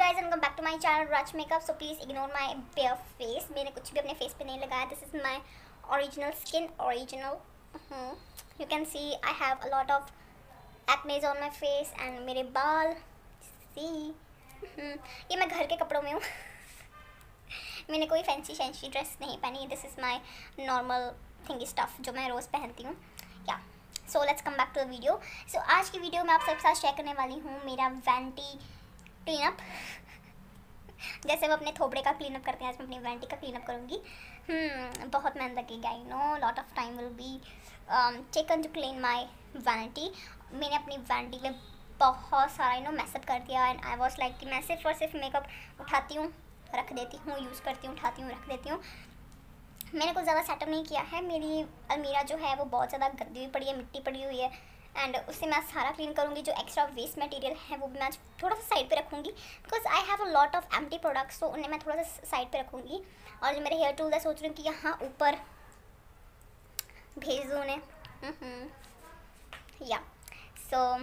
guys and welcome back to my channel Raj Makeup. So please ignore my bare face. मैंने कुछ भी अपने face पे नहीं लगाया. This is my original skin, original. You can see I have a lot of acne on my face and मेरे बाल. See, ये मैं घर के कपड़ों में हूँ. मैंने कोई फैंसी ड्रेस नहीं पहनी. This is my normal thingy stuff जो मैं रोज़ पहनती हूँ. Yeah. So let's come back to the video. So आज की वीडियो में आप सबके साथ शेयर करने वाली हूँ मेरा वैनिटी क्लीनअप. जैसे वो अपने थोबड़े का क्लीनअप करते हैं, आज मैं अपनी वैनिटी का क्लीनअप करूँगी. बहुत मेहनत लगेगी. I know lot of time will be taken to clean my vanity. मैंने अपनी वैनिटी में बहुत सारा मैसअप कर दिया एंड आई वाज लाइक कि मैं सिर्फ और सिर्फ मेकअप उठाती हूँ, रख देती हूँ, यूज़ करती हूँ, उठाती हूँ, रख देती हूँ. मैंने कुछ ज़्यादा सेटअप नहीं किया है. मेरी अलमीरा जो है वो बहुत ज़्यादा गंदी हुई पड़ी है, मिट्टी पड़ी हुई है एंड उससे मैं सारा क्लीन करूँगी. जो एक्स्ट्रा वेस्ट मटेरियल है वो भी मैं थोड़ा सा साइड पे रखूँगी because I have a lot of empty products. तो उन्हें मैं थोड़ा सा साइड पे रखूँगी. और जो मेरे हेयर टूल है सोच रही हूँ कि यहाँ ऊपर भेज दूँ उन्हें. या सो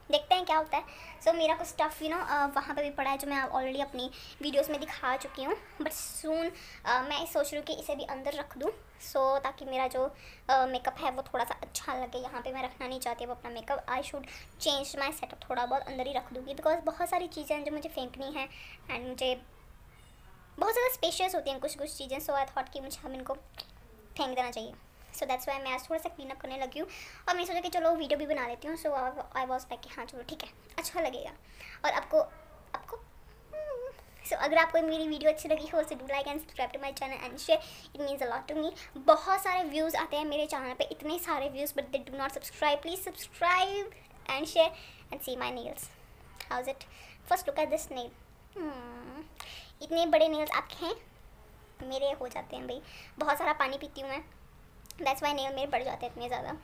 देखते हैं क्या होता है. सो मेरा कुछ स्टफ़ वहाँ पे भी पड़ा है जो मैं ऑलरेडी अपनी वीडियोस में दिखा चुकी हूँ. बट सून मैं सोच रही हूँ कि इसे भी अंदर रख दूँ ताकि मेरा जो मेकअप है वो थोड़ा सा अच्छा लगे. यहाँ पे मैं रखना नहीं चाहती वो अपना makeup. I should change my setup. थोड़ा बहुत अंदर ही रख दूँगी बिकॉज बहुत सारी चीज़ें हैं जो मुझे फेंकनी है एंड मुझे बहुत ज़्यादा स्पेशियस होती हैं कुछ चीज़ें. सो आई थॉट कि मुझे हम इनको फेंक देना चाहिए. सो दैट्स वाई मैं आज थोड़ा सा क्लीनअप करने लगी हूँ और मैं सोचा कि चलो वीडियो भी बना लेती हूँ. सो आई वॉज लाइक कि हाँ चलो ठीक है, अच्छा लगेगा. और आपको अगर आपको मेरी वीडियो अच्छी लगी हो तो do like and subscribe to my channel and share. It means a lot to me. बहुत सारे व्यूज़ आते हैं मेरे चैनल पे, इतने सारे views, but they do not subscribe. Please subscribe and share and see my nails. How is it? First look at this nail. इतने बड़े नेल्स आपके हैं, मेरे हो जाते हैं भाई. बहुत सारा पानी पीती हूँ मैं, दैट्स वाई नेल मेरे बढ़ जाते हैं इतने ज़्यादा.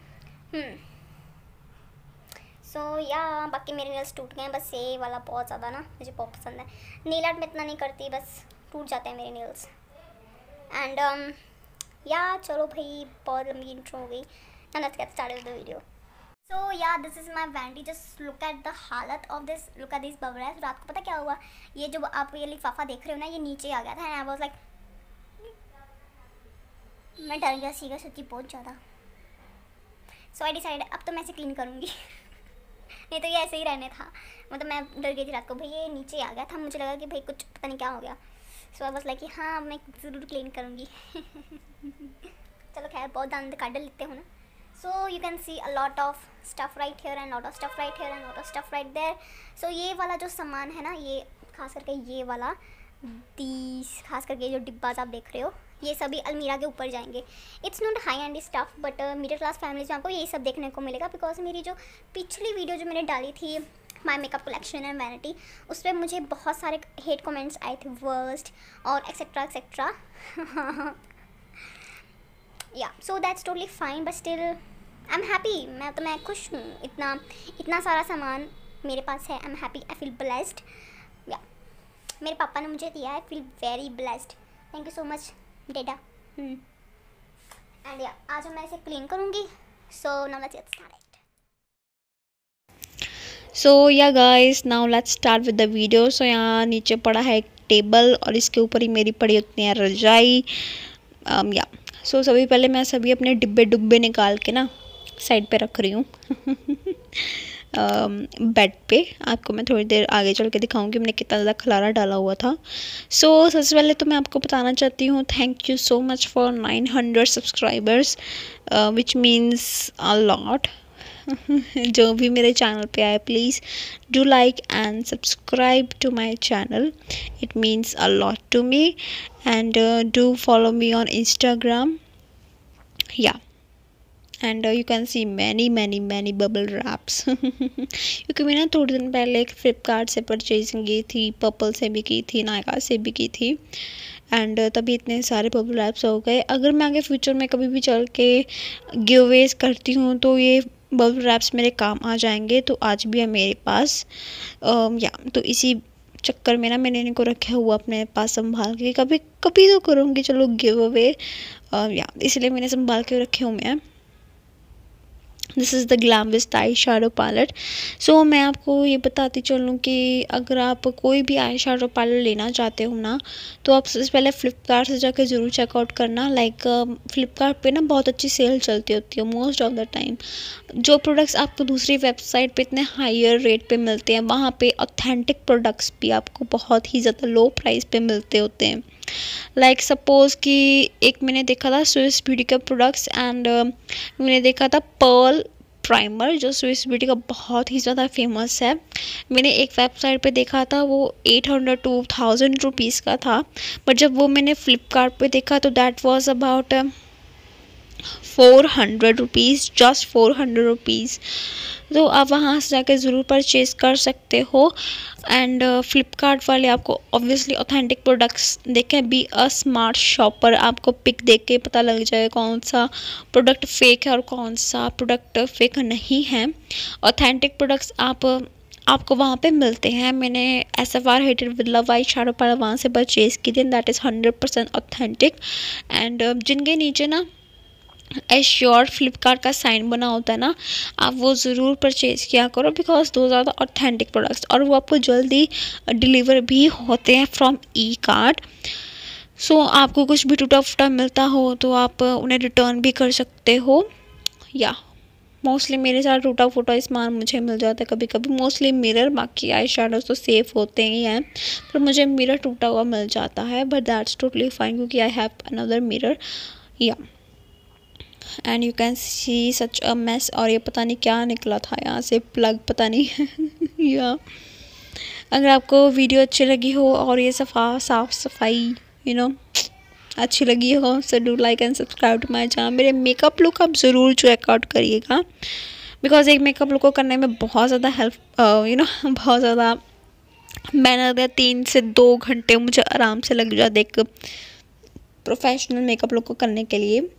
सो या बाकी मेरे नेल्स टूट गए हैं. बस ये वाला बहुत ज़्यादा मुझे बहुत पसंद है. नेल आर्ट में इतना नहीं करती, बस टूट जाते हैं मेरे नेल्स. एंड या चलो भाई बहुत लंबी इंट्रो हो गई. Now let's get started with the video. So ya this is my vanity. Just look at the हालत of this. Look at this bubbles. रात को पता क्या हुआ, ये जो आप ये लिफाफा देख रहे हो ना, ये नीचे आ गया था एंड आई वाज लाइक मैं डर गया सीगा सच्ची बहुत ज़्यादा. सो आई डिसाइड अब तो मैं इसे क्लीन करूँगी. नहीं तो ये ऐसे ही रहने था. मतलब मैं डर गई थी रात को, भाई ये नीचे आ गया था, मुझे लगा कि भाई कुछ पता नहीं क्या हो गया. सो आई वाज लाइक कि हाँ मैं ज़रूर क्लीन करूँगी. चलो खैर बहुत दान काट लेते हो ना. So you can see a lot of stuff right here and lot of stuff right here and lot of stuff right there. So ये वाला जो सामान है ना, ये खास करके ये वाला खास करके जो डिब्बा आप देख रहे हो, ये सभी अलमीरा के ऊपर जाएंगे. It's not high and stuff but middle class families में आपको यही सब देखने को मिलेगा बिकॉज मेरी जो पिछली वीडियो जो मैंने डाली थी my makeup collection and vanity, उस पर मुझे बहुत सारे हेट कमेंट्स आए थे, वर्स्ट और etcetera etcetera. Ya so that's totally fine but still I am happy. मैं खुश हूँ. इतना सारा सामान मेरे पास है. I am happy. I feel blessed. Ya मेरे पापा ने मुझे दिया है. Feel very blessed. Thank you so much डेटा. एंड या आज मैं इसे क्लीन करूँगी. So now let's get started. So ya guys now let's start with the video. So यहाँ नीचे पड़ा है एक टेबल और इसके ऊपर ही मेरी पड़ी होती है रजाई. या सो सभी पहले मैं सभी अपने डिब्बे निकाल के ना साइड पे रख रही हूँ. बेड पे. आपको मैं थोड़ी देर आगे चल के दिखाऊंगी मैंने कितना ज़्यादा खलारा डाला हुआ था. सो सबसे पहले तो मैं आपको बताना चाहती हूँ thank you so much for 900 subscribers which means a lot. जो भी मेरे चैनल पे आए please do like and subscribe to my channel. It means a lot to me and do follow me on Instagram. Ya and you can see many bubble wraps. क्योंकि मैं ना थोड़े दिन पहले एक फ्लिपकार्ट से परचेजिंग की थी, पर्पल से भी की थी, नायका से भी की थी एंड तभी इतने सारे बबल रैप्स हो गए. अगर मैं आगे फ्यूचर में कभी भी चल के गिवअवेज करती हूँ तो ये बबल रैप्स मेरे काम आ जाएंगे. तो आज भी है मेरे पास. या तो इसी चक्कर में ना मैंने इनको रखा हुआ अपने पास संभाल के. कभी तो करूँगी चलो गिव अवे. या इसलिए मैंने संभाल के रखे हुए हैं. This is the glamorist eye shadow palette. So मैं आपको ये बताती चलूँ कि अगर आप कोई भी आई शेडो पैलेट लेना चाहते हो ना, तो आप सबसे पहले फ़्लिपकार्ट से जाकर ज़रूर चेकआउट करना। लाइक फ़्लिपकार्ट पे ना बहुत अच्छी सेल चलती होती है मोस्ट ऑफ द टाइम। जो प्रोडक्ट्स आपको दूसरी वेबसाइट पे इतने हायर रेट पे मिलते हैं, वहाँ पे ऑथेंटिक प्रोडक्ट्स भी आपको बहुत ही ज़्यादा लो प्राइस पे मिलते होते हैं। लाइक सपोज़ कि एक मैंने देखा था स्विस ब्यूटी का प्रोडक्ट्स एंड मैंने देखा था पर्ल प्राइमर, जो स्विस ब्यूटी का बहुत ही ज़्यादा फेमस है। मैंने एक वेबसाइट पे देखा था वो 800 to 1000 रुपीज़ का था, बट जब वो मैंने फ़्लिपकार्ट पे देखा तो that was about 400 rupees, just 400 rupees. तो आप वहाँ से जाकर ज़रूर परचेज़ कर सकते हो। एंड फ्लिपकार्ट वाले आपको ऑब्वियसली ऑथेंटिक प्रोडक्ट्स देखें, बी अ स्मार्ट शॉपर, आपको पिक देख के पता लग जाए कौन सा प्रोडक्ट फेक है और कौन सा प्रोडक्ट फेक नहीं है। ऑथेंटिक प्रोडक्ट्स आपको वहाँ पे मिलते हैं। मैंने SFR hated with love eye shadow palette वहाँ से परचेज़ की थी, दैट इज़ 100% ऑथेंटिक। एंड जिनके नीचे ना एश्योर फ्लिपकार्ट का साइन बना होता है ना, आप वो ज़रूर परचेज़ किया करो, बिकॉज दो ज़्यादा ऑथेंटिक प्रोडक्ट्स, और वो आपको जल्दी डिलीवर भी होते हैं फ्रॉम ई कार्ड। सो आपको कुछ भी टूटा फूटा मिलता हो तो आप उन्हें रिटर्न भी कर सकते हो। या मोस्टली मेरे साथ टूटा फूटा सामान मुझे मिल जाता है कभी कभी, मोस्टली मिरर, बाकी आई शेडोज तो सेफ़ होते ही हैं, पर मुझे मिरर टूटा हुआ मिल जाता है, बट दैट्स टोटली फाइन क्योंकि I have another mirror. Yeah and you can see such a mess, और ये पता नहीं क्या निकला था यहाँ से, प्लग पता नहीं या अगर आपको वीडियो अच्छी लगी हो और ये साफ़ सफाई अच्छी लगी हो, so do like and subscribe to my channel. मेरे मेकअप लुक आप ज़रूर चेकआउट करिएगा, बिकॉज एक मेकअप लुक को करने में बहुत ज़्यादा हेल्प बहुत ज़्यादा मेहनत है। 3 से 2 घंटे मुझे आराम से लग जाते एक प्रोफेशनल मेकअप लुक को करने के लिए।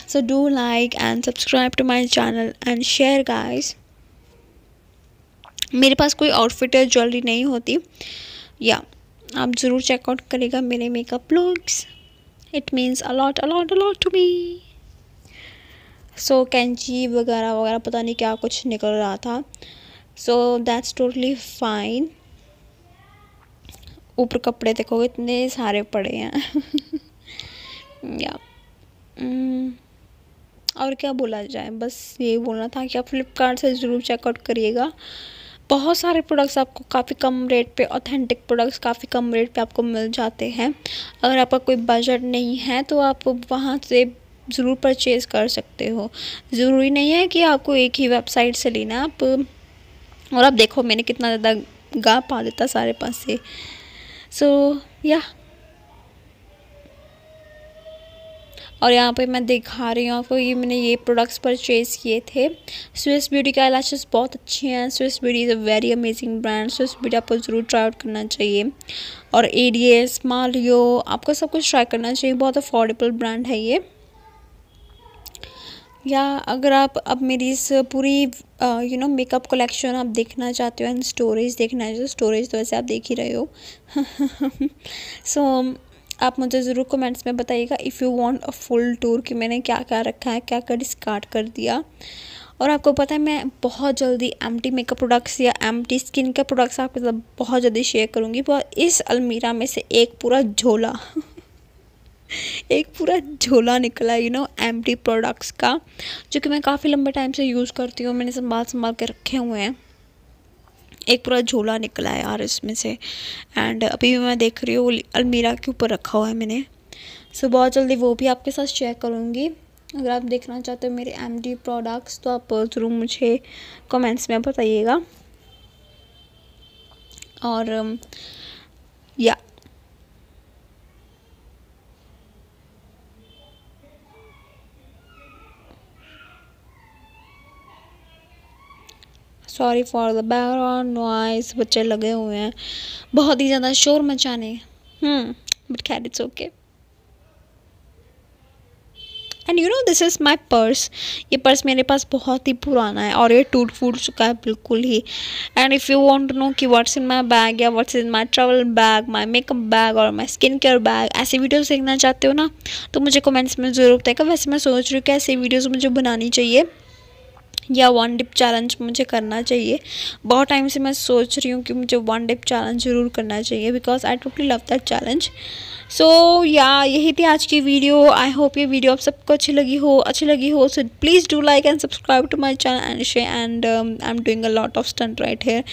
So do like and subscribe to my channel and share guys। मेरे पास कोई आउटफिट या ज्वेलरी नहीं होती, या आप ज़रूर चेकआउट करेगा मेरे makeup looks, it means a lot to me. So कैंची वगैरह वगैरह पता नहीं क्या कुछ निकल रहा था, सो दैट्स टोटली फाइन। ऊपर कपड़े देखोगे इतने सारे पड़े हैं या और क्या बोला जाए, बस ये बोलना था कि आप फ्लिपकार्ट से ज़रूर चेकआउट करिएगा। बहुत सारे प्रोडक्ट्स आपको काफ़ी कम रेट पे, ऑथेंटिक प्रोडक्ट्स काफ़ी कम रेट पे आपको मिल जाते हैं। अगर आपका कोई बजट नहीं है तो आप वहाँ से ज़रूर परचेज़ कर सकते हो। ज़रूरी नहीं है कि आपको एक ही वेबसाइट से लेना आप। और आप देखो मैंने कितना ज़्यादा गा पा देता सारे पास से। सो या और यहाँ पे मैं दिखा रही हूँ आपको, ये मैंने ये प्रोडक्ट्स परचेज़ किए थे। स्विस ब्यूटी का आईलैशेस बहुत अच्छे हैं। Swiss beauty is a very amazing brand. Swiss beauty आपको ज़रूर ट्राई आउट करना चाहिए। और ADS मालियो आपको सब कुछ ट्राई करना चाहिए, बहुत अफोर्डेबल ब्रांड है ये। या अगर आप अब मेरी इस पूरी मेकअप कलेक्शन आप देखना चाहते हो एंड स्टोरेज देखना है, स्टोरेज तो वैसे आप देख ही रहे हो सो आप मुझे ज़रूर कमेंट्स में बताइएगा if you want a full tour कि मैंने क्या क्या रखा है, क्या क्या डिस्कार्ड कर दिया। और आपको पता है मैं बहुत जल्दी एम्प्टी मेकअप प्रोडक्ट्स या एम्प्टी स्किन के प्रोडक्ट्स आपके साथ बहुत जल्दी शेयर करूँगी। पर इस अलमीरा में से एक पूरा झोला एक पूरा झोला निकला एम्प्टी प्रोडक्ट्स का, जो कि मैं काफ़ी लंबे टाइम से यूज़ करती हूँ। मैंने संभाल के रखे हुए हैं। एक पूरा झोला निकला है यार इसमें से, एंड अभी भी मैं देख रही हूँ अलमीरा के ऊपर रखा हुआ है मैंने। सो बहुत जल्दी वो भी आपके साथ शेयर करूँगी। अगर आप देखना चाहते हो मेरे एम्प्टी प्रोडक्ट्स तो आप ज़रूर मुझे कमेंट्स में बताइएगा। और या sorry for the background noise, बच्चे लगे हुए हैं बहुत ही ज़्यादा शोर मचाने, बट खैर it's okay. And you know this is my purse. ये पर्स मेरे पास बहुत ही पुराना है और ये टूट फूट चुका है बिल्कुल ही। And if you want to know कि what's in my bag ya what's in my travel bag, my makeup bag और माई स्किन केयर बैग, ऐसी वीडियोस देखना चाहते हो ना तो मुझे कमेंट्स में ज़रूर बताएगा। वैसे मैं सोच रही हूँ कि ऐसी वीडियोज़ मुझे बनानी चाहिए या वन डिप चैलेंज मुझे करना चाहिए। बहुत टाइम से मैं सोच रही हूँ कि मुझे वन डिप चैलेंज ज़रूर करना चाहिए because I totally love that challenge. So ya यही थी आज की वीडियो। आई होप ये वीडियो आप सबको अच्छी लगी हो सो please do like and subscribe to my channel and share. And I am doing a lot of stunt right here.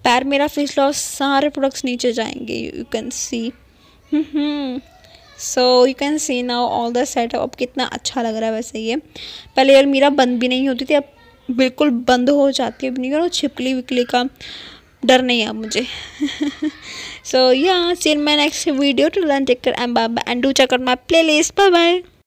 पैर मेरा फेस लॉस सारे प्रोडक्ट्स नीचे जाएंगे, you can see. So you can see now all the setup. अब कितना अच्छा लग रहा है वैसे ये। पहले यार मेरा बंद भी नहीं होती थी, अब बिल्कुल बंद हो जाती है। नहीं करो छिपकली विकली का डर नहीं है मुझे। So ya see in my next video. Till then take care and bye bye and do check out my playlist. Bye bye.